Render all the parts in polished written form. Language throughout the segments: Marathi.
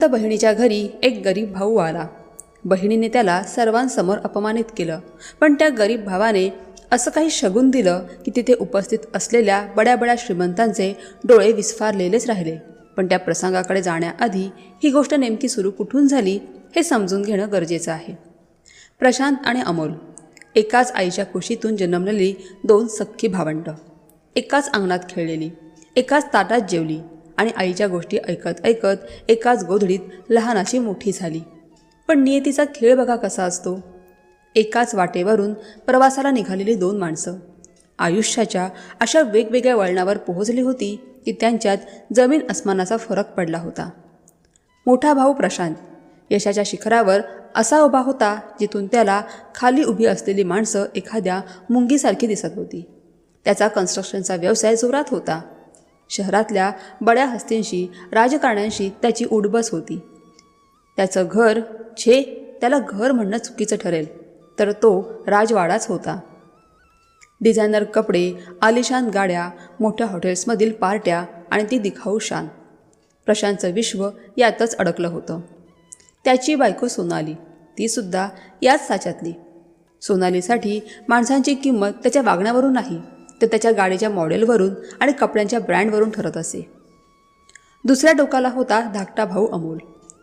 तर बहिणीच्या घरी एक गरीब भाऊ आला. बहिणीने त्याला सर्वांसमोर अपमानित केलं, पण त्या गरीब भावाने असं काही शगुन दिलं की तिथे उपस्थित असलेल्या बड्या बड्या श्रीमंतांचे डोळे विस्फारलेलेच राहिले. पण त्या प्रसंगाकडे जाण्याआधी ही गोष्ट नेमकी सुरू कुठून झाली हे समजून घेणं गरजेचं आहे. प्रशांत आणि अमोल एकाच आईच्या कुशीतून जन्मलेली दोन सख्खी भावंडं, एकाच अंगणात खेळलेली, एकाच ताटात जेवली आणि आईच्या गोष्टी ऐकत ऐकत एकाच गोधडीत लहानाची मोठी झाली. पण नियतीचा खेळ बघा कसा असतो. एकाच वाटेवरून प्रवासाला निघालेली दोन माणसं आयुष्याच्या अशा वेगवेगळ्या वळणावर पोहोचली होती की त्यांच्यात जमीन अस्मानाचा फरक पडला होता. मोठा भाऊ प्रशांत यशाच्या शिखरावर असा उभा होता जिथून त्याला खाली उभी असलेली माणसं एखाद्या मुंगीसारखी दिसत होती. त्याचा कन्स्ट्रक्शनचा व्यवसाय जोरात होता. शहरातल्या बड्या हस्तींशी, राजकारण्यांशी त्याची उठबस होती. त्याचं घर, त्याला घर म्हणणं चुकीचं ठरेल, तर तो राजवाडाच होता. डिझायनर कपडे, आलिशान गाड्या, मोठ्या हॉटेल्समधील पार्ट्या आणि ती दिखाऊ शान. प्रशांतचं विश्व यातच अडकलं होतं. त्याची बायको सोनाली, तीसुद्धा याच साच्यातली. सोनालीसाठी माणसांची किंमत त्याच्या वागण्यावरून नाही, तर त्याच्या गाडीच्या मॉडेलवरून आणि कपड्यांच्या ब्रँडवरून ठरत असे. दुसऱ्या टोकाला होता धाकटा भाऊ अमोल.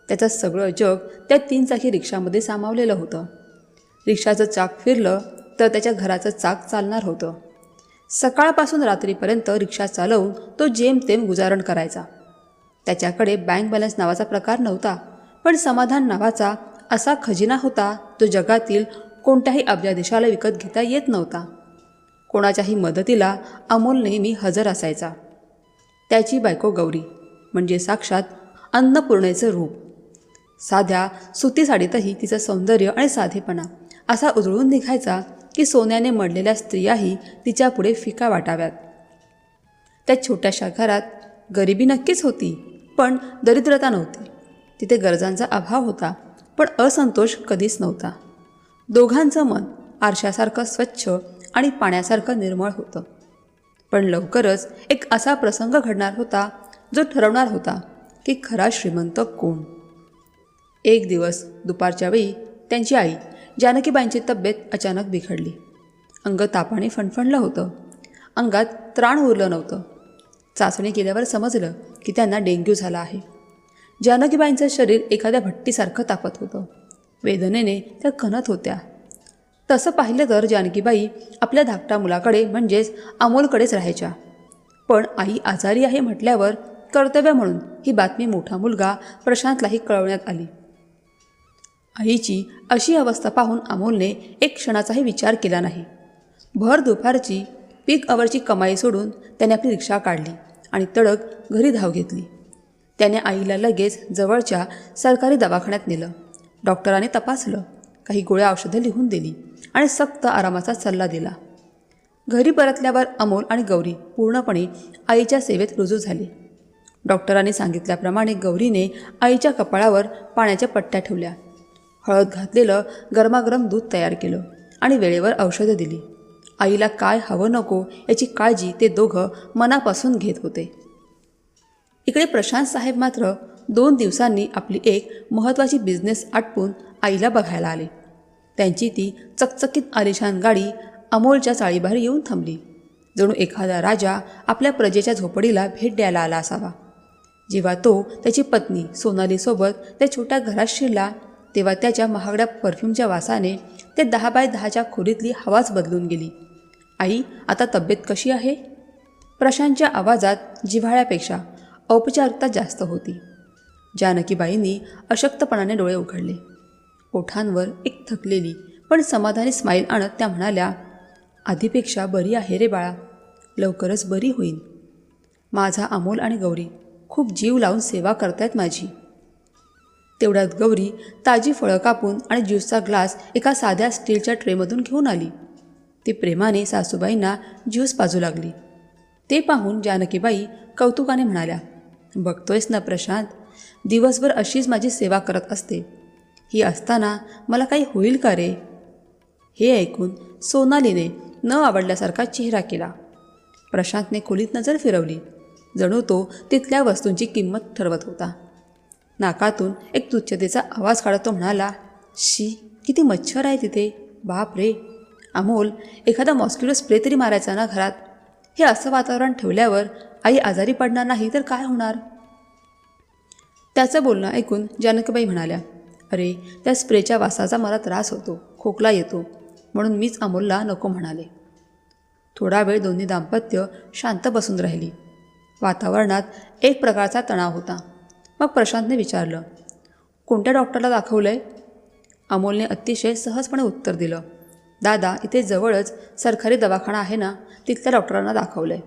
त्याचं सगळं जग त्या 3 चाकी रिक्षामध्ये सामावलेलं होतं. रिक्षाचं चाक फिरलं तर त्याच्या घराचं चाक चालणार होतं. सकाळपासून रात्रीपर्यंत रिक्षा चालवून तो जेमतेम गुजारण करायचा. त्याच्याकडे बँक बॅलन्स नावाचा प्रकार नव्हता, पण समाधान नावाचा असा खजिना होता जो जगातील कोणत्याही अब्जाधीशाला विकत घेता येत नव्हता. कोणाच्याही मदतीला अमोल नेहमी हजर असायचा. त्याची बायको गौरी म्हणजे साक्षात अन्नपूर्णेचं रूप. साध्या सुती साडीतही तिचं सौंदर्य आणि साधेपणा असा उजळून निघायचा की सोन्याने मडलेल्या स्त्रियाही तिच्यापुढे फिका वाटाव्यात. त्या छोट्याशा घरात गरिबी नक्कीच होती, पण दरिद्रता नव्हती. तिथे गरजांचा अभाव होता, पण असंतोष कधीच नव्हता. दोघांचं मन आरशासारखं स्वच्छ आणि पाण्यासारखं निर्मळ होतं. पण लवकरच एक असा प्रसंग घडणार होता जो ठरवणार होता की खरा श्रीमंत कोण. एक दिवस दुपारच्या वेळी त्यांची आई जानकीबाईंची तब्येत अचानक बिघडली. अंग तापाने फणफणलं होतं. अंगात त्राण उरलं नव्हतं. चाचणी केल्यावर समजलं की त्यांना डेंग्यू झाला आहे. जानकीबाईंचं शरीर एखाद्या भट्टीसारखं तापत होतं. वेदनेने त्या कणत होत्या. तसं पाहिलं तर जानकीबाई आपल्या धाकट्या मुलाकडे म्हणजेच अमोलकडेच राहायच्या. पण आई आजारी आहे म्हटल्यावर कर्तव्य म्हणून ही बातमी मोठा मुलगा प्रशांतलाही कळवण्यात आली. आईची अशी अवस्था पाहून अमोलने एक क्षणाचाही विचार केला नाही. भर दुपारची पीक अवरची कमाई सोडून त्याने आपली रिक्षा काढली आणि तडक घरी धाव घेतली. त्याने आईला लगेच जवळच्या सरकारी दवाखान्यात नेलं. डॉक्टरांनी तपासलं, काही गोळ्या औषधं लिहून दिली आणि सक्त आरामाचा सल्ला दिला. घरी परतल्यावर अमोल आणि गौरी पूर्णपणे आईच्या सेवेत रुजू झाली. डॉक्टरांनी सांगितल्याप्रमाणे गौरीने आईच्या कपाळावर पाण्याच्या पट्ट्या ठेवल्या, हळद घातलेलं गरमागरम दूध तयार केलं आणि वेळेवर औषधं दिली. आईला काय हवं नको याची काळजी ते दोघं मनापासून घेत होते. इकडे प्रशांत साहेब मात्र 2 दिवसांनी आपली एक महत्त्वाची बिझनेस आटपून आईला बघायला आले. त्यांची ती चकचकीत आलिशान गाडी अमोलच्या चाळीबाहेर येऊन थांबली. जणू एखादा राजा आपल्या प्रजेच्या झोपडीला भेट द्यायला आला असावा. जेव्हा तो त्याची पत्नी सोनालीसोबत त्या छोट्या घरात शिरला तेव्हा त्याच्या महागड्या परफ्यूमच्या वासाने ते 10 बाय 10च्या खोलीतली हवाच बदलून गेली. आई, आता तब्येत कशी आहे? प्रशांतच्या आवाजात जिव्हाळ्यापेक्षा औपचारिकता जास्त होती. जानकीबाईंनी अशक्तपणाने डोळे उघडले. ओठांवर एक थकलेली पण समाधानी स्माईल आणत त्या म्हणाल्या, आधीपेक्षा बरी आहे रे बाळा, लवकरच बरी होईन. माझा अमोल आणि गौरी खूप जीव लावून सेवा करतायत माझी. तेवढ्यात गौरी ताजी फळं कापून आणि ज्यूसचा ग्लास एका साध्या स्टीलच्या ट्रेमधून घेऊन आली. ती प्रेमाने सासूबाईंना ज्यूस पाजू लागली. ते पाहून जानकीबाई कौतुकाने म्हणाल्या, बघतोयस ना प्रशांत, दिवसभर अशीच माझी सेवा करत असते. ही असताना मला काही होईल का रे? हे ऐकून सोनालीने न आवडल्यासारखा चेहरा केला. प्रशांतने खोलीत नजर फिरवली. जणू तो तिथल्या वस्तूंची किंमत ठरवत होता. नाकातून एक तुच्छतेचा आवाज काढत तो म्हणाला, शी, किती मच्छर आहे तिथे, बाप रे. अमोल, एखादा मॉस्किटो स्प्रे तरी मारायचा ना घरात. हे असं वातावरण ठेवल्यावर आई आजारी पडणार नाही तर काय होणार. त्याचं बोलणं ऐकून जानकीबाई म्हणाल्या, अरे, त्या स्प्रेच्या वासाचा मला त्रास होतो, खोकला येतो, म्हणून मीच अमोलला नको म्हणाले. थोडा वेळ दोन्ही दाम्पत्य शांत बसून राहिली. वातावरणात एक प्रकारचा तणाव होता. मग प्रशांतने विचारलं, कोणत्या डॉक्टरला दाखवलंय? अमोलने अतिशय सहजपणे उत्तर दिलं, दादा, इथे जवळच सरकारी दवाखाना आहे ना, तिथल्या डॉक्टरांना दाखवलंय.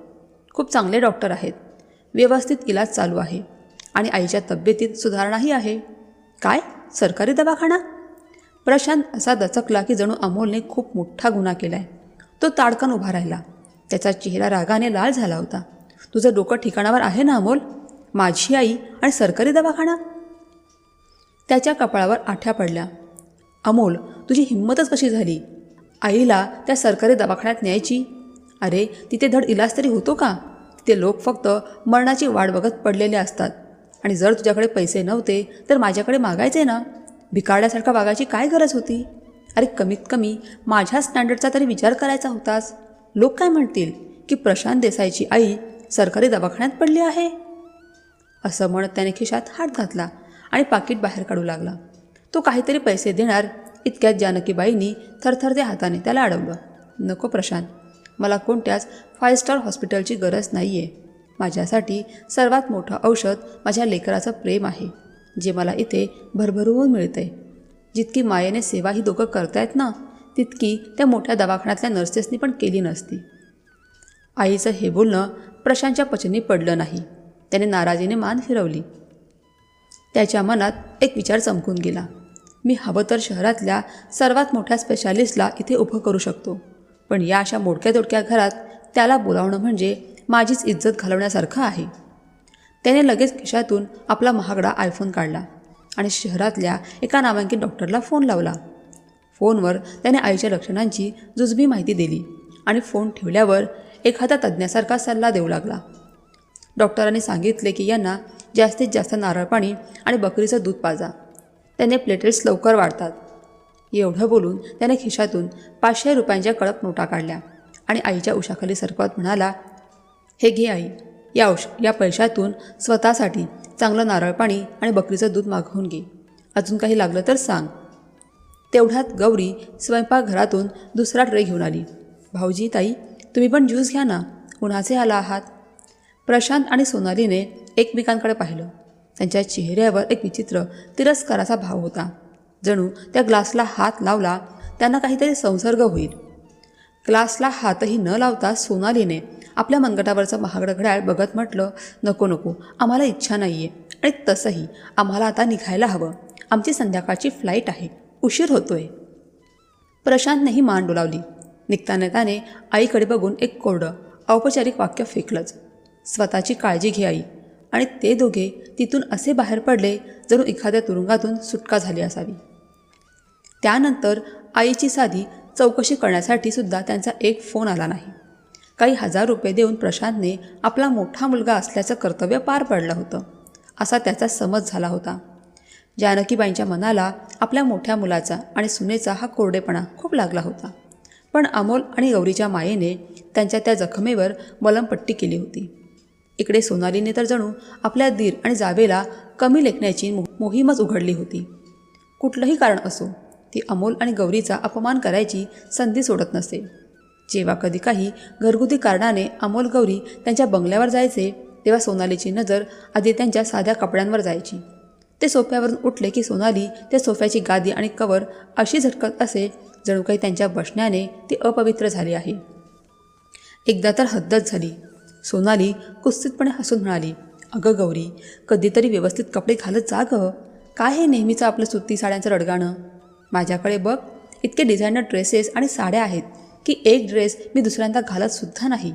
खूप चांगले डॉक्टर आहेत. व्यवस्थित इलाज चालू आहे आणि आईच्या तब्येतीत सुधारणाही आहे. काय, सरकारी दवाखाना? प्रशांत असा दचकला की जणू अमोलने खूप मोठा गुन्हा केलाय. तो ताडकन उभा राहिला. त्याचा चेहरा रागाने लाल झाला होता. तुझं डोकं ठिकाणावर आहे ना अमोल? माझी आई आणि सरकारी दवाखाना? त्याच्या कपाळावर आठ्या पडल्या. अमोल, तुझी हिंमतच कशी झाली आईला त्या सरकारी दवाखान्यात न्यायची? अरे, तिथे धड इलाज तरी होतो का? तिथे लोक फक्त मरणाची वाट बघत पडलेले असतात. आणि जर तुझ्याकडे पैसे नव्हते तर माझ्याकडे मागायचे ना. भिकारड्यासारखा वागायची काय गरज होती? अरे, कमीत कमी माझ्या स्टँडर्डचा तरी विचार करायचा होतास. लोक काय म्हणतील की प्रशांत देसाईची आई सरकारी दवाखान्यात पडली आहे? असं म्हणत त्याने खिशात हात घातला आणि पाकीट बाहेर काढू लागला. तो काहीतरी पैसे देणार इतक्यात जानकीबाईंनी थरथरत्या हाताने त्याला अडवलं. नको प्रशांत, मला कोणत्याच 5 स्टार हॉस्पिटलची गरज नाही आहे. माझ्यासाठी सर्वात मोठं औषध माझ्या लेकराचं प्रेम आहे, जे मला इथे भरभरून मिळतंय. जितकी मायेने सेवा ही दोघं करतायत ना, तितकी त्या मोठ्या दवाखान्यातल्या नर्सेसनी पण केली नसती. आईचं हे बोलणं प्रशांतच्या पचनी पडलं नाही. त्याने नाराजीने मान फिरवली. त्याच्या मनात एक विचार चमकून गेला. मी हवं तर शहरातल्या सर्वात मोठ्या स्पेशालिस्टला इथे उभं करू शकतो, पण या अशा मोडक्या तोडक्या घरात त्याला बोलावणं म्हणजे माझीच इज्जत घालवण्यासारखं आहे. त्याने लगेच खिशातून आपला महागडा आयफोन काढला आणि शहरातल्या एका नामांकित डॉक्टरला फोन लावला. फोनवर त्याने आईच्या लक्षणांची जुजबी माहिती दिली आणि फोन ठेवल्यावर एखादा तज्ज्ञासारखा सल्ला देऊ लागला. डॉक्टरांनी सांगितले की यांना जास्तीत जास्त नारळ पाणी आणि बकरीचं दूध पाजा. त्याने प्लेटेट्स लवकर वाढतात. एवढं बोलून त्याने खिशातून 500 रुपयांच्या कडक नोटा काढल्या आणि आईच्या उशाखाली सरकवत म्हणाला, हे घे आई, या पैशातून स्वतःसाठी चांगलं नारळ पाणी आणि बकरीचं दूध मागवून घे. अजून काही लागलं तर सांग. तेवढ्यात गौरी स्वयंपाकघरातून दुसरा ट्रे घेऊन आली. भाऊजी, ताई, तुम्ही पण ज्यूस घ्या ना, उन्हाचे आला आहात. प्रशांत आणि सोनालीने एकमेकांकडे पाहिलं. त्यांच्या चेहऱ्यावर एक विचित्र तिरस्काराचा भाव होता. जणू त्या ग्लासला हात लावला त्यांना काहीतरी संसर्ग होईल. ग्लासला हातही न लावता सोनालीने आपल्या मनगटावरचं महागडं घड्याळ बघत म्हटलं, नको नको, आम्हाला इच्छा नाही आहे आणि तसंही आम्हाला आता निघायला हवं. आमची संध्याकाळची फ्लाईट आहे, उशीर होतोय. प्रशांतनेही मान डोलावली. निघताना त्याने आईकडे बघून एक कोरडं औपचारिक वाक्य फेकलंच, स्वतःची काळजी घे आई. आणि ते दोघे तिथून असे बाहेर पडले जणू एखाद्या तुरुंगातून सुटका झाली असावी. त्यानंतर आईची साधी चौकशी करण्यासाठी सुद्धा त्यांचा एक फोन आला नाही. काही 1000 रुपये देऊन प्रशांतने आपला मोठा मुलगा असल्याचं कर्तव्य पार पडलं होतं, असा त्याचा समज झाला होता. जानकीबाईंच्या मनाला आपल्या मोठ्या मुलाचा आणि सुनेचा हा कोरडेपणा खूप लागला होता. पण अमोल आणि गौरीच्या मायेने त्यांच्या त्या जखमेवर मलमपट्टी केली होती. इकडे सोनालीने तर जणू आपल्या दीर आणि जावेला कमी लेखण्याची मोहीमच उघडली होती. कुठलंही कारण असो, ती अमोल आणि गौरीचा अपमान करायची संधी सोडत नसे. जेव्हा कधी काही घरगुती कारणाने अमोल गौरी त्यांच्या बंगल्यावर जायचे, तेव्हा सोनालीची नजर आधी त्यांच्या साध्या कपड्यांवर जायची. ते सोफ्यावरून उठले की सोनाली त्या सोफ्याची गादी आणि कवर अशी झटकत असे जणू काही त्यांच्या बसण्याने ती अपवित्र झाली आहे. एकदा तर हद्दच झाली. सोनाली कुत्सितपणे हसून म्हणाली, अगं गौरी, कधीतरी व्यवस्थित कपडे घालत जा गं. काय हे नेहमीचं आपलं सुती साड्यांचं रडगाणं? माझ्याकडे बघ, इतके डिझायनर ड्रेसेस आणि साड्या आहेत की एक ड्रेस मी दुसऱ्यांदा घालतसुद्धा नाही.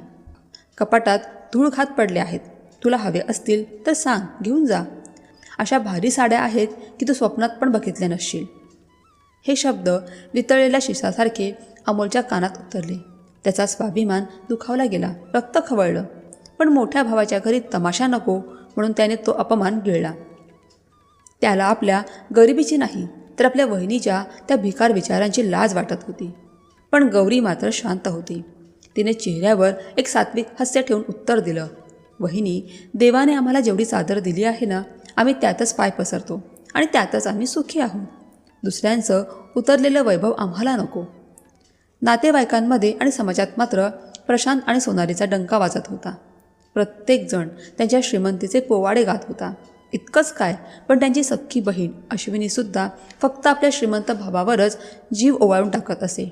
कपाटात धूळ खात पडले आहेत. तुला हवे असतील तर सांग, घेऊन जा. अशा भारी साड्या आहेत की तू स्वप्नात पण बघितले नसशील. हे शब्द वितळलेल्या शिसासारखे अमोलच्या कानात उतरले. त्याचा स्वाभिमान दुखावला गेला, रक्त खवळलं. पण मोठ्या भावाच्या घरी तमाशा नको म्हणून त्याने तो अपमान गिळला. त्याला आपल्या गरिबीची नाही तर आपल्या वहिनीच्या त्या भिकार विचारांची लाज वाटत होती. पण गौरी मात्र शांत होती. तिने चेहऱ्यावर एक सात्विक हास्य ठेवून उत्तर दिलं, वहिनी, देवाने आम्हाला जेवढी चादर दिली आहे ना, आम्ही त्यातच पाय पसरतो आणि त्यातच आम्ही सुखी आहोत. दुसऱ्यांचं उतरलेलं वैभव आम्हाला नको. नातेवाईकांमध्ये आणि समाजात मात्र प्रशांत आणि सोनालीचा डंका वाजत होता. प्रत्येकजण त्यांच्या श्रीमंतीचे पोवाडे गात होता. इतकंच काय, पण त्यांची सख्खी बहीण अश्विनीसुद्धा फक्त आपल्या श्रीमंत भावावरच जीव ओवाळून टाकत असे.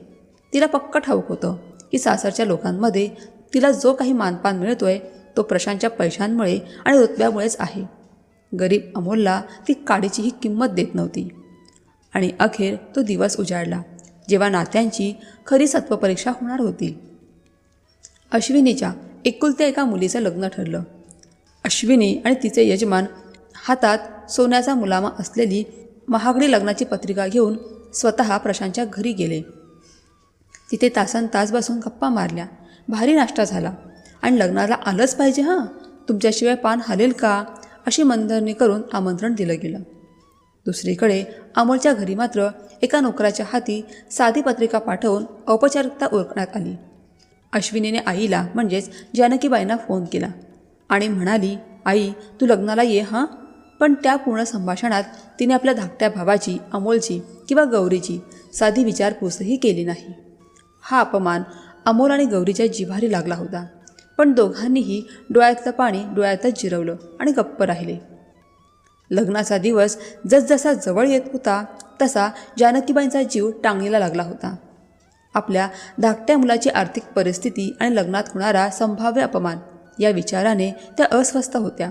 तिला पक्क ठाऊक होतं की सासरच्या लोकांमध्ये तिला जो काही मानपान मिळतोय तो प्रशांतच्या पैशांमुळे आणि रुतब्यामुळेच आहे. गरीब अमोलला ती काडीचीही किंमत देत नव्हती. आणि अखेर तो दिवस उजाडला जेव्हा नात्यांची खरी सत्वपरीक्षा होणार होती. अश्विनीच्या एकुलत्या एका मुलीचं लग्न ठरलं. अश्विनी आणि तिचे यजमान हातात सोन्याचा मुलामा असलेली महागडी लग्नाची पत्रिका घेऊन स्वतः प्रशांतच्या घरी गेले. तिथे तासनतास बसून गप्पा मारल्या, भारी नाश्ता झाला आणि लग्नाला आलंच पाहिजे हां, तुमच्याशिवाय पान हालेल का, अशी मनधरणी करून आमंत्रण दिलं गेलं. दुसरीकडे अमोलच्या घरी मात्र एका नोकराच्या हाती साधी पत्रिका पाठवून औपचारिकता उरकण्यात आली. अश्विनीने आईला म्हणजेच जानकीबाईंना फोन केला आणि म्हणाली, आई, तू लग्नाला ये हां. पण त्या पूर्ण संभाषणात तिने आपल्या धाकट्या भावाची, अमोलची किंवा गौरीची साधी विचारपूसही केली नाही. हा अपमान अमोल आणि गौरीच्या जिव्हारी लागला होता. पण दोघांनीही डोळ्यातलं पाणी डोळ्यातच जिरवलं आणि गप्प राहिले. लग्नाचा दिवस जसजसा जवळ येत होता तसा जानकीबाईंचा जीव टांगणीला लागला होता. आपल्या धाकट्या मुलाची आर्थिक परिस्थिती आणि लग्नात होणारा संभाव्य अपमान या विचाराने त्या अस्वस्थ होत्या.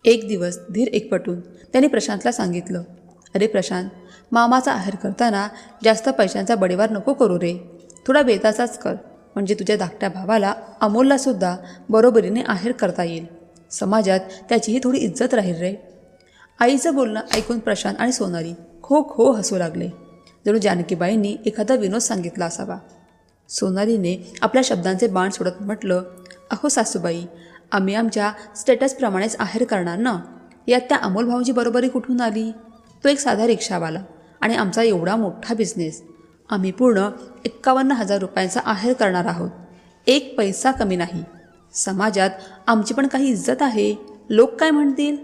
एक दिवस धीर एकवटून त्यांनी प्रशांतला सांगितलं, अरे प्रशांत, मामाचा आहेर करताना जास्त पैशांचा बडेवार नको करू रे, थोडा बेताचाच कर, म्हणजे तुझ्या धाकट्या भावाला अमोललासुद्धा बरोबरीने आहेर करता येईल. समाजात त्याचीही थोडी इज्जत राहील रे. आईचं बोलणं ऐकून प्रशांत आणि सोनाली खो खो हसू लागले, जणू जानकीबाईंनी एखादा विनोद सांगितला असावा. सोनालीने आपल्या शब्दांचे बाण सोडत म्हटलं, अहो सासूबाई, आम्ही आमच्या स्टेटसप्रमाणेच आहेर करणार ना, यात त्या अमोल भाऊंची बरोबरी कुठून आली? तो एक साधा रिक्षावाला आणि आमचा एवढा मोठा बिझनेस. आम्ही पूर्ण 51,000 रुपयांचा आहेर करणार आहोत, एक पैसा कमी नाही. समाजात आमची पण काही इज्जत आहे, लोक काय म्हणतील?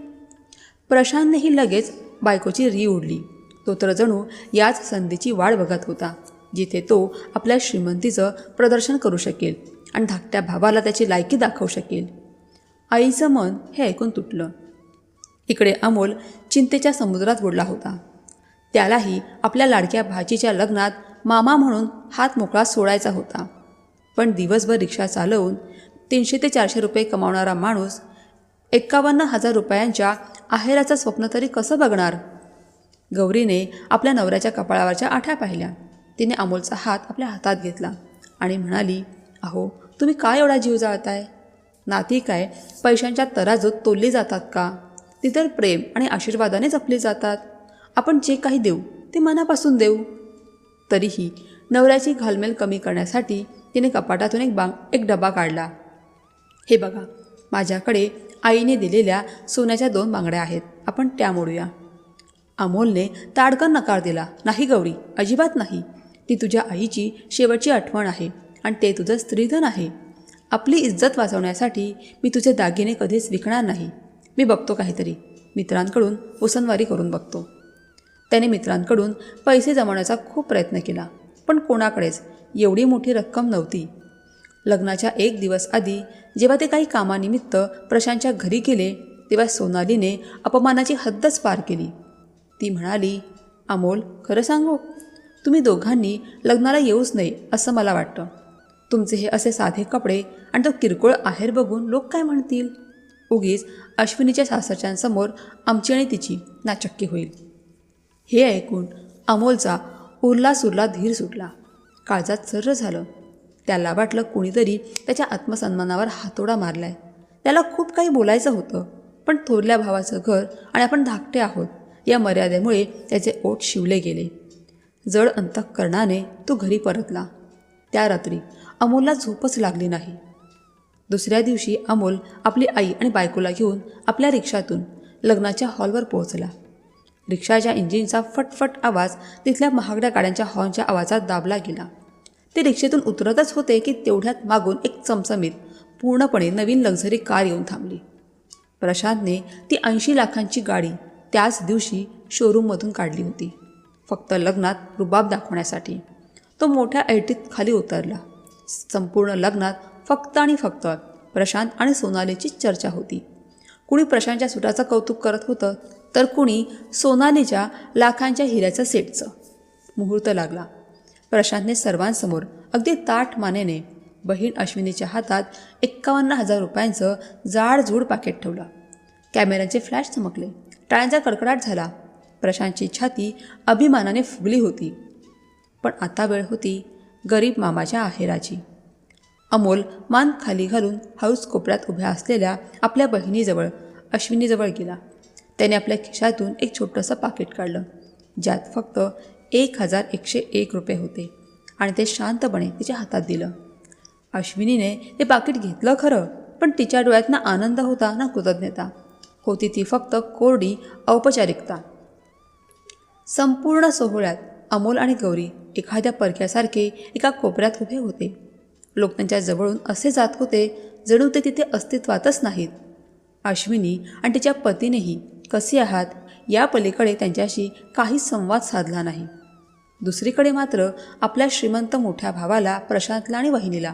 प्रशांतनेही लगेच बायकोची री उडली. तो तर जणू याच संधीची वाट बघत होता जिथे तो आपल्या श्रीमंतीचं प्रदर्शन करू शकेल आणि धाकट्या भावाला त्याची लायकी दाखवू शकेल. आईचं मन हे ऐकून तुटलं. इकडे अमोल चिंतेच्या समुद्रात बुडला होता. त्यालाही आपल्या लाडक्या भाचीच्या लग्नात मामा म्हणून हात मोकळा सोडायचा होता. पण दिवसभर रिक्षा चालवून 300 ते 400 रुपये कमावणारा माणूस 51,000 रुपयांच्या आहेराचं स्वप्न तरी कसं बघणार? गौरीने आपल्या नवऱ्याच्या कपाळावरच्या आठ्या पाहिल्या. तिने अमोलचा हात आपल्या हातात घेतला आणि म्हणाली, अहो, तुम्ही काय एवढा जीव जाळताय? नाती काय पैशांच्या तराजूत तोलली जातात का? ती तर प्रेम आणि आशीर्वादाने जपली जातात. आपण जे काही देऊ ते मनापासून देऊ. तरीही नवऱ्याची घालमेल कमी करण्यासाठी तिने कपाटातून एक डबा काढला. हे बघा, माझ्याकडे आईने दिलेल्या सोन्याच्या 2 बांगड्या आहेत, आपण त्या मोडूया. अमोलने ताडकन नकार दिला, नाही गौरी, अजिबात नाही. ती तुझ्या आईची शेवटची आठवण आहे आणि ते तुझं स्त्रीधन आहे. आपली इज्जत वाचवण्यासाठी मी तुझे दागिने कधीच विकणार नाही. मी बघतो काहीतरी, मित्रांकडून उसनवारी करून बघतो. त्याने मित्रांकडून पैसे जमवण्याचा खूप प्रयत्न केला, पण कोणाकडेच एवढी मोठी रक्कम नव्हती. लग्नाच्या 1 दिवस आधी जेव्हा ते काही कामानिमित्त प्रशांतच्या घरी गेले तेव्हा सोनालीने अपमानाची हद्दच पार केली. ती म्हणाली, अमोल, खरं सांगू, तुम्ही दोघांनी लग्नाला येऊच नये असं मला वाटतं. तुमचे हे असे साधे कपडे आणि तो किरकोळ आहेर बघून लोक काय म्हणतील? उगीच अश्विनीच्या सासरच्यांसमोर आमची आणि तिची नाचक्की होईल. हे ऐकून अमोलचा उरला सुरला धीर सुटला. काळजात सर्र झालं. त्याला वाटलं कुणीतरी त्याच्या आत्मसन्मानावर हातोडा मारलाय. त्याला खूप काही बोलायचं होतं, पण थोरल्या भावाचं घर आणि आपण धाकटे आहोत या मर्यादेमुळे त्याचे ओठ शिवले गेले. जड अंतःकरणाने तो घरी परतला. त्या रात्री अमोलला झोपच लागली नाही. दुसऱ्या दिवशी अमोल आपली आई आणि बायकोला घेऊन आपल्या रिक्षातून लग्नाच्या हॉलवर पोहोचला. रिक्षाच्या इंजिनचा फटफट आवाज तिथल्या महागड्या गाड्यांच्या हॉर्नच्या आवाजात दाबला गेला. ते रिक्षेतून उतरतच होते की तेवढ्यात मागून एक चमचमीत पूर्णपणे नवीन लक्झरी कार येऊन थांबली. प्रशांतने ती 80 लाखांची गाडी त्याच दिवशी शोरूममधून काढली होती, फक्त लग्नात रुबाब दाखवण्यासाठी. तो मोठ्या ऐटीत खाली उतरला. संपूर्ण लग्नात फक्त आणि फक्त प्रशांत आणि सोनालीचीच चर्चा होती. कुणी प्रशांतच्या सुटाचं कौतुक करत होतं, तर कुणी सोनालीच्या लाखांच्या हिऱ्याचं सेटचं. मुहूर्त लागला. प्रशांतने सर्वांसमोर अगदी ताठ मानेने बहीण अश्विनीच्या हातात 51,000 रुपयांचं जाडजूड पाकिट ठेवलं. कॅमेऱ्याचे फ्लॅश चमकले. टाळ्यांचा कडकडाट झाला. प्रशांतची छाती अभिमानाने फुगली होती. पण आता वेळ होती गरीब मामाच्या आहेराची. अमोल मान खाली घालून हळूच कोपऱ्यात उभ्या असलेल्या आपल्या बहिणीजवळ अश्विनीजवळ गेला. त्याने आपल्या खिशातून एक छोटंसं पाकिट काढलं, ज्यात फक्त 1,101 रुपये होते आणि ते शांतपणे तिच्या हातात दिलं. अश्विनीने ते पाकिट घेतलं खरं, पण तिच्या डोळ्यात ना आनंद होता ना कृतज्ञता. होती ती फक्त कोरडी औपचारिकता. संपूर्ण सोहळ्यात अमोल आणि गौरी एखाद्या परक्यासारखे एका कोपऱ्यात उभे होते. लोक त्यांच्या जवळून असे जात होते जणू ते तिथे अस्तित्वातच नाहीत. अश्विनी आणि तिच्या पतीनेही कसे आहात या पलीकडे त्यांच्याशी काहीच संवाद साधला नाही. दुसरीकडे मात्र आपल्या श्रीमंत मोठ्या भावाला प्रशांतला आणि वहिनीला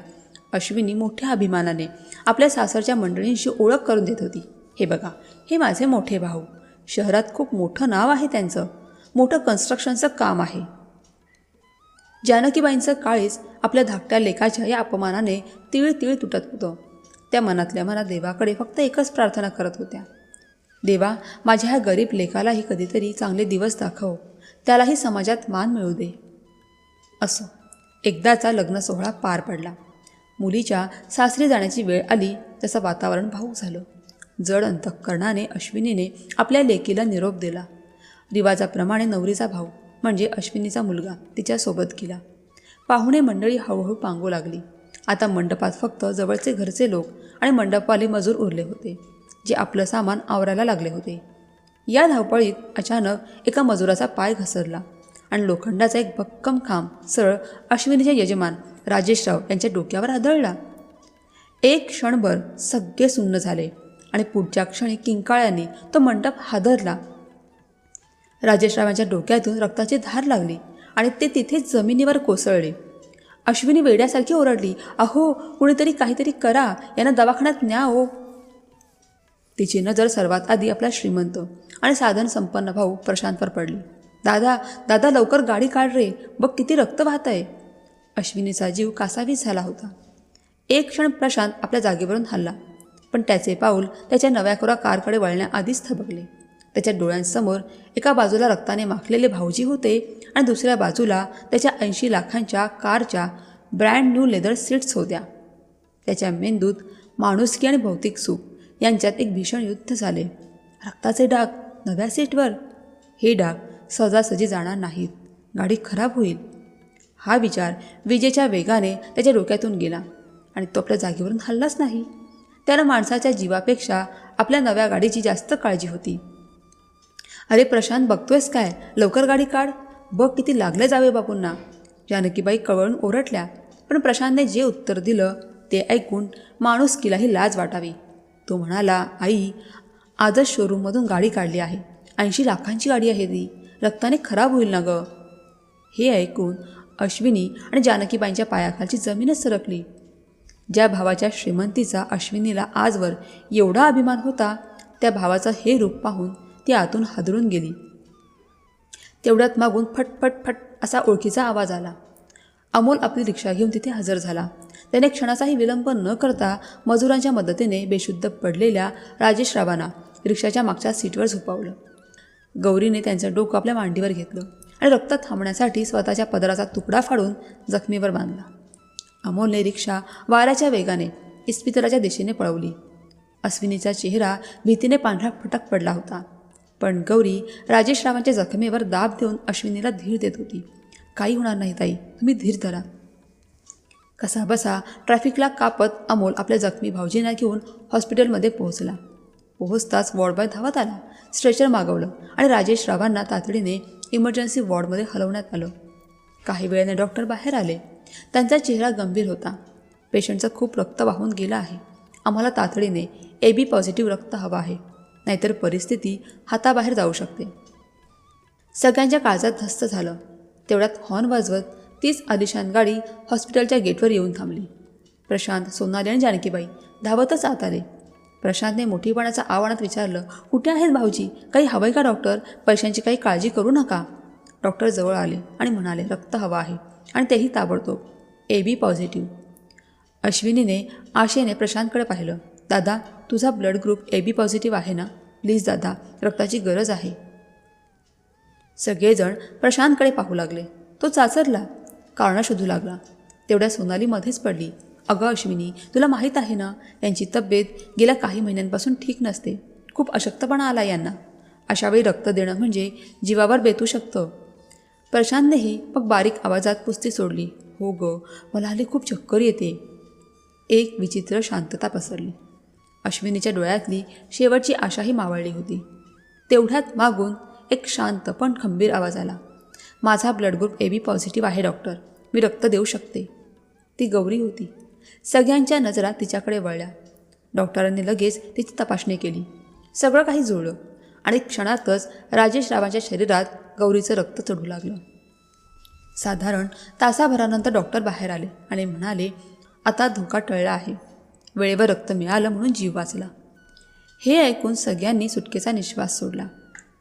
अश्विनी मोठ्या अभिमानाने आपल्या सासरच्या मंडळींशी ओळख करून देत होती. हे बघा, हे माझे मोठे भाऊ. शहरात खूप मोठं नाव आहे त्यांचं. मोठं कन्स्ट्रक्शनचं काम आहे. जानकीबाईंचं काळीज आपल्या धाकट्या लेकाच्या या अपमानाने तिळ तिळ तुटत होतं. त्या मनातल्या मनात देवाकडे फक्त एकच प्रार्थना करत होत्या, देवा, माझ्या ह्या गरीब लेकालाही कधीतरी चांगले दिवस दाखव, त्यालाही समाजात मान मिळू दे. असं एकदाचा लग्न सोहळा पार पडला. मुलीच्या सासरी जाण्याची वेळ आली तसं वातावरण भावूक झालं. जड अंतःकरणाने अश्विनीने आपल्या लेकीला निरोप दिला. रिवाजाप्रमाणे नवरीचा भाऊ म्हणजे अश्विनीचा मुलगा तिच्यासोबत गेला. पाहुणे मंडळी हळूहळू पांगू लागली. आता मंडपात फक्त जवळचे घरचे लोक आणि मंडपवाले मजूर उरले होते, जे आपलं सामान आवरायला लागले होते. या धावपळीत अचानक एका मजुराचा पाय घसरला आणि लोखंडाचा एक भक्कम खांब सरळ अश्विनीचे यजमान राजेशराव यांच्या डोक्यावर आदळला. एक क्षणभर सगळे सुन्न झाले आणि पुढच्या क्षणी किंकाळ्यांनी तो मंडप हादरला. राजेशरावांच्या डोक्यातून रक्ताची धार लागली आणि ते तिथेच जमिनीवर कोसळले. अश्विनी वेड्यासारखी ओरडली, अहो, कुणीतरी काहीतरी करा, यांना दवाखान्यात न्या हो. तिची नजर सर्वात आधी आपला श्रीमंत आणि साधन संपन्न भाऊ प्रशांतवर पडली. दादा, दादा, लवकर गाडी काढ रे, बघ किती रक्त वाहत आहे. अश्विनीचा जीव कासावीस झाला होता. एक क्षण प्रशांत आपल्या जागेवरून हलला, पण त्याचे पाऊल त्याच्या नव्या कोरा कारकडे वळण्याआधीच थबकले. त्याच्या डोळ्यांसमोर एका बाजूला रक्ताने माखलेले भाऊजी होते आणि दुसऱ्या बाजूला त्याच्या 80 लाखांच्या कारच्या ब्रँड न्यू लेदर सीट्स होत्या. त्याच्या मेंदूत माणुसकी आणि भौतिक सुख यांच्यात एक भीषण युद्ध झाले. रक्ताचे डाग नव्या सीटवर. हे डाग सहजासहजी जाणार नाहीत. गाडी खराब होईल. हा विचार विजेच्या वेगाने त्याच्या डोक्यातून गेला आणि तो आपल्या जागेवरून हललाच नाही. त्याला माणसाच्या जीवापेक्षा आपल्या नव्या गाडीची जास्त काळजी होती. अरे प्रशांत, बघतोयस काय? लवकर गाडी काढ, बघ किती लागले जावे बापूंना. जानकीबाई कळवळून ओरडल्या, पण प्रशांतने जे उत्तर दिलं ते ऐकून माणुसकीलाही लाज वाटावी. तो म्हणाला, आई, आजच शोरूममधून गाडी काढली आहे. 80 लाखांची गाडी आहे ती. रक्ताने खराब होईल ना गं. हे ऐकून अश्विनी आणि जानकीबाईंच्या पायाखालची जमीनच सरकली. ज्या भावाच्या श्रीमंतीचा अश्विनीला आजवर एवढा अभिमान होता, त्या भावाचं हे रूप पाहून ती आतून हादरून गेली. तेवढ्यात मागून फटफट असा ओळखीचा आवाज आला. अमोल आपली रिक्षा घेऊन तिथे हजर झाला. त्याने क्षणाचाही विलंब न करता मजुरांच्या मदतीने बेशुद्ध पडलेल्या राजेशरावांना रिक्षाच्या मागच्या सीटवर झोपावलं. गौरीने त्यांचं डोकं आपल्या मांडीवर घेतलं आणि रक्त थांबण्यासाठी स्वतःच्या पदराचा तुकडा फाडून जखमीवर बांधला. अमोलने रिक्षा वाऱ्याच्या वेगाने इस्पितळाच्या दिशेने पळवली. अश्विनीचा चेहरा भीतीने पांढरा फटक पडला होता, पण गौरी राजेशरावांच्या जखमेवर दाब देऊन अश्विनीला धीर देत होती. काही होणार नाही ताई, तुम्ही धीर धरा. कसाबसा ट्रॅफिकला कापत अमोल आपल्या जखमी भाऊजींना घेऊन हॉस्पिटलमध्ये पोहोचला. पोहोचताच वॉर्डबॉय धावत आला. स्ट्रेचर मागवलं आणि राजेश रावांना तातडीने इमर्जन्सी वॉर्डमध्ये हलवण्यात आलं. काही वेळाने डॉक्टर बाहेर आले. त्यांचा चेहरा गंभीर होता. पेशंटचं खूप रक्त वाहून गेलं आहे. आम्हाला तातडीने AB पॉझिटिव्ह रक्त हवं आहे, नाहीतर परिस्थिती हाताबाहेर जाऊ शकते. सगळ्यांच्या काळजात धस्त झालं. तेवढ्यात हॉर्न वाजवत तीच आलिशान गाडी हॉस्पिटलच्या गेटवर येऊन थांबली. प्रशांत, सोनाली आणि जानकीबाई धावतच आत आले. प्रशांतने मोठीपणाच्या आव्हानात विचारलं, कुठे आहेत भाऊजी? काही हवंय का डॉक्टर? पैशांची काही काळजी करू नका. डॉक्टर जवळ आले आणि म्हणाले, रक्त हवं आहे आणि तेही ताबडतोब, AB पॉझिटिव्ह. अश्विनीने आशेने प्रशांतकडे पाहिलं. दादा, तुझा ब्लड ग्रुप AB पॉझिटिव्ह आहे ना? प्लीज दादा, रक्ताची गरज आहे. सगळेजण प्रशांतकडे पाहू लागले. तो चाचरला, कारणं शोधू लागला. तेवढ्या सोनाली मध्येच पडली. अगं अश्विनी, तुला माहीत आहे ना, यांची तब्येत गेल्या काही महिन्यांपासून ठीक नसते. खूप अशक्तपणा आला यांना. अशावेळी रक्त देणं म्हणजे जीवावर बेतू शकतं. प्रशांतनेही मग बारीक आवाजात पुस्ती सोडली. हो गं, मला हल्ली खूप चक्कर येते. एक विचित्र शांतता पसरली. अश्विनीच्या डोळ्यातली शेवटची आशाही मावळली होती. तेवढ्यात मागून एक शांत पण खंबीर आवाज आला. माझा ब्लड ग्रुप AB पॉझिटिव्ह आहे डॉक्टर, मी रक्त देऊ शकते. ती गौरी होती. सगळ्यांच्या नजरा तिच्याकडे वळल्या. डॉक्टरांनी लगेच तिची तपासणी केली. सगळं काही जुळलं आणि क्षणातच राजेश रावांच्या शरीरात गौरीचं रक्त चढू लागलं. साधारण तासाभरानंतर डॉक्टर बाहेर आले आणि म्हणाले, आता धोका टळला आहे. वेळेवर रक्त मिळालं म्हणून जीव वाचला. हे ऐकून सगळ्यांनी सुटकेचा निश्वास सोडला.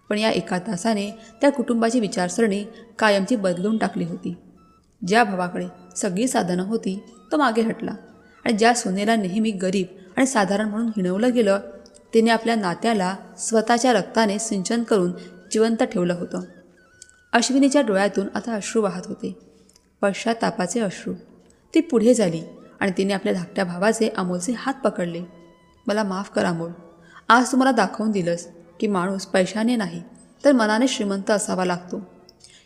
पण या एका तासाने त्या कुटुंबाची विचारसरणी कायमची बदलून टाकली होती. ज्या भावाकडे सगळी साधनं होती तो मागे हटला आणि ज्या सोनेला नेहमी गरीब आणि साधारण म्हणून हिणवलं गेलं, तिने आपल्या नात्याला स्वतःच्या रक्ताने सिंचन करून जिवंत ठेवलं होतं. अश्विनीच्या डोळ्यातून आता अश्रू वाहत होते, पश्चातापाचे अश्रू. ती पुढे झाली आणि तिने आपल्या धाकट्या भावाचे अमोलचे हात पकडले. मला माफ कर अमोल, आज तुम्हाला दाखवून दिलंस की माणूस पैशाने नाही तर मनाने श्रीमंत असावा लागतो.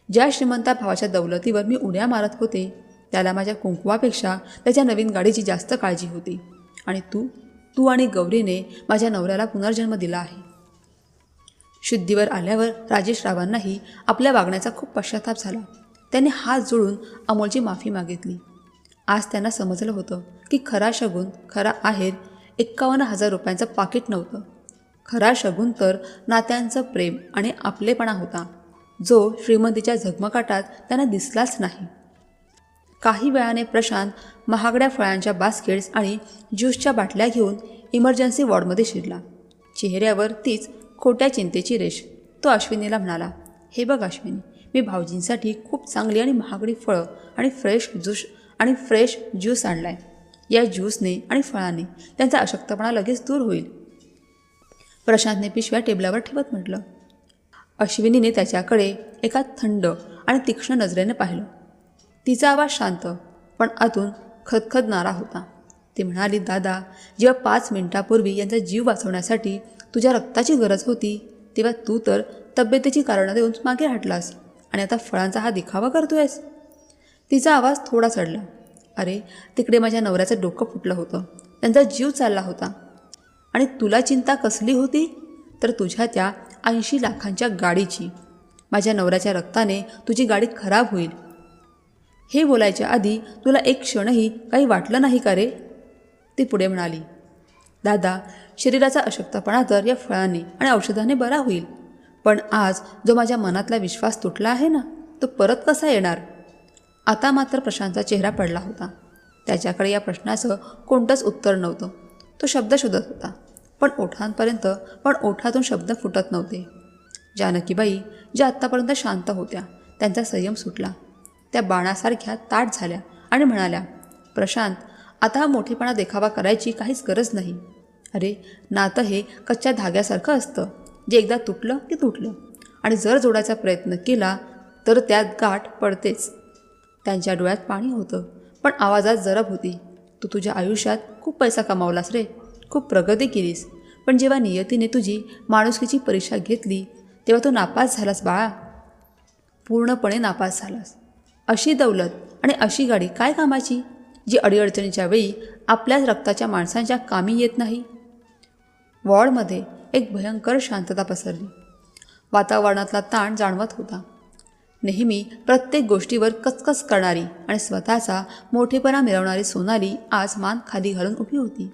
ज्या श्रीमंता भावाच्या दौलतीवर मी उड्या मारत होते त्याला माझ्या कुंकवापेक्षा त्याच्या नवीन गाडीची जास्त काळजी होती. आणि तू आणि गौरीने माझ्या नवऱ्याला पुनर्जन्म दिला आहे. शुद्धीवर आल्यावर राजेश रावांनाही आपल्या वागण्याचा खूप पश्चाताप झाला. त्यांनी हात जोडून अमोलची माफी मागितली. आज त्यांना समजलं होतं की खरा शगुन, खरा आहेर 51,000 रुपयांचं पाकिट नव्हतं. खरा शगुन तर नात्यांचं प्रेम आणि आपलेपणा होता, जो श्रीमंतीच्या झगमगाटात त्यांना दिसलाच नाही. काही वेळाने प्रशांत महागड्या फळांच्या बास्केट्स आणि ज्यूसच्या बाटल्या घेऊन इमर्जन्सी वॉर्डमध्ये शिरला. चेहऱ्यावर तीच खोट्या चिंतेची रेष. तो अश्विनीला म्हणाला, हे बघ अश्विनी, मी भाऊजींसाठी खूप चांगली आणि महागडी फळं आणि फ्रेश ज्यूस आणलाय. या ज्यूसने आणि फळाने त्यांचा अशक्तपणा लगेच दूर होईल. प्रशांतने पिशव्या टेबलावर ठेवत म्हटलं. अश्विनीने त्याच्याकडे एका थंड आणि तीक्ष्ण नजरेने पाहिलं. तिचा आवाज शांत पण आतून खदखदणारा होता. ती म्हणाली, दादा, जेव्हा 5 मिनिटापूर्वी यांचा जीव वाचवण्यासाठी तुझ्या रक्ताची गरज होती तेव्हा तू तर तब्येतीची कारणं देऊन मागे हटलास आणि आता फळांचा हा दिखावा करतोयस. तिचा आवाज थोडा चढला. अरे, तिकडे माझ्या नवऱ्याचं डोकं फुटलं होतं, त्यांचा जीव चालला होता. आणि तुला चिंता कसली होती? तर तुझ्या त्या 80 लाखांच्या गाडीची. माझ्या नवऱ्याच्या रक्ताने तुझी गाडी खराब होईल हे बोलायच्या आधी तुला एक क्षणही काही वाटलं नाही का रे? ती पुढे म्हणाली, दादा, शरीराचा अशक्तपणा तर या फळांनी आणि औषधाने बरा होईल, पण आज जो माझ्या मनातला विश्वास तुटला आहे ना, तो परत कसा येणार? आता मात्र प्रशांतचा चेहरा पडला होता. त्याच्याकडे या प्रश्नाचं कोणतंच उत्तर नव्हतं. तो शब्द शोधत होता, पण ओठातून शब्द फुटत नव्हते. जानकीबाई, ज्या आत्तापर्यंत शांत होत्या, त्यांचा संयम सुटला. त्या बाणासारख्या ताठ झाल्या आणि म्हणाल्या, प्रशांत, आता हा मोठेपणा देखावा करायची काहीच गरज नाही. अरे, नातं हे कच्च्या धाग्यासारखं असतं, जे एकदा तुटलं की तुटलं, आणि जर जोडायचा प्रयत्न केला तर त्यात गाठ पडतेच. त्यांच्या डोळ्यात पाणी होतं, पण आवाजात जरब होती. तू तुझ्या आयुष्यात खूप पैसा कमावलास रे, खूप प्रगती केलीस, पण जेव्हा नियतीने तुझी माणुसकीची परीक्षा घेतली तेव्हा तू नापास झालास बाळा, पूर्णपणे नापास झालास. अशी दौलत आणि अशी गाडी काय कामाची, जी अडीअडचणीच्या वेळी आपल्याच रक्ताच्या माणसांच्या कामी येत नाही. वॉर्डमध्ये एक भयंकर शांतता पसरली. वातावरणातला ताण जाणवत होता. नेहमी प्रत्येक गोष्टीवर कचकच करणारी आणि स्वतःचा मोठेपणा मिळवणारी सोनाली आज मान खाली घालून उभी होती.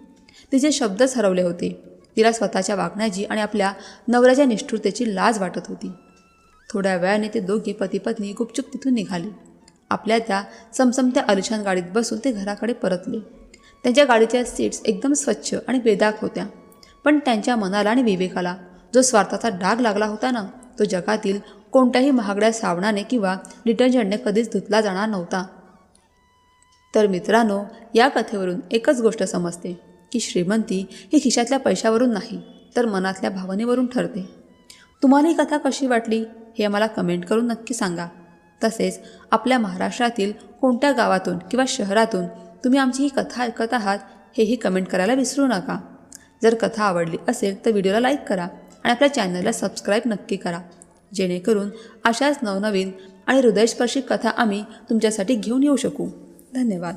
तिचे शब्दच हरवले होते. तिला स्वतःच्या वागण्याची आणि आपल्या नवऱ्याच्या निष्ठुरतेची लाज वाटत होती. थोड्या वेळाने ते दोघे पती पत्नी गुपचूप तिथून निघाले. आपल्या त्या चमचमत्या आलिशान गाडीत बसून ते घराकडे परतले. त्यांच्या गाडीच्या सीट्स एकदम स्वच्छ आणि बेदाग होत्या, पण त्यांच्या मनाला आणि विवेकाला जो स्वार्थाचा डाग लागला होता ना, तो जगातील कोणत्याही महागड्या साबणाने किंवा डिटर्जंटने कधीच धुतला जाणार नव्हता. तर मित्रांनो, या कथेवरून एकच गोष्ट समजते की श्रीमंती ही खिशातल्या पैशावरून नाही, तर मनातल्या भावनेवरून ठरते. तुम्हाला ही कथा कशी वाटली हे आम्हाला कमेंट करून नक्की सांगा. तसेच आपल्या महाराष्ट्रातील कोणत्या गावातून किंवा शहरातून तुम्ही आमची ही कथा ऐकत आहात हेही कमेंट करायला विसरू नका. जर कथा आवडली असेल तर व्हिडिओला लाईक करा आणि आपल्या चॅनलला सबस्क्राईब नक्की करा, जेणेकरून अशाच नवनवीन आणि हृदयस्पर्शी कथा आम्ही तुमच्यासाठी घेऊन येऊ शकू. धन्यवाद.